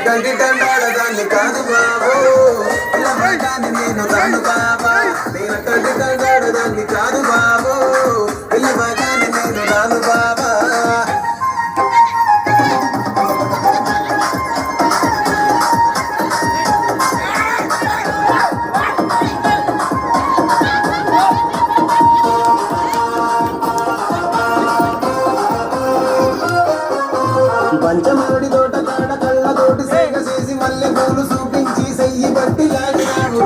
కంటి తండాడదాన్ని కాదు బాబు పిల్లవాడాన్ని నేను కాదు బాబా నేను కంటి తండాడదాన్ని కాదు బాబు పిల్లవాడాన్ని నేను కాదు బాబా పంచమాడి తోట కాడ కళ్ళతోటి సేగ చేసి మల్లె పూలు చూపించి సెయ్యి బట్టి లాగినావు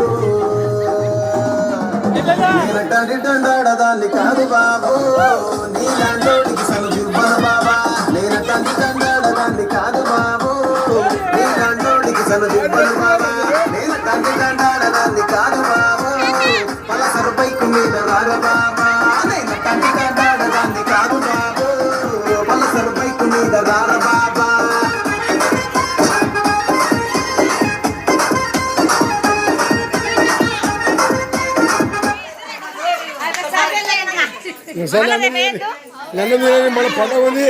నేనంటే తండాడదాన్ని కాదు బాబు నీలాంటోడికి సంజుబ్బన బాబా నేనంటే తండాడదాన్ని కాదు బాబు నీలాంటోడికి సంజుబ్బన బాబా నేనంటే తండాడదాన్ని కాదు బాబు పలసరు బైకు మీద రార బాబా నేనంటే తండాడదాన్ని కాదు బాబు పలసరు బైకు మీద రార బాబా నన్ను మన పండుగ ఉంది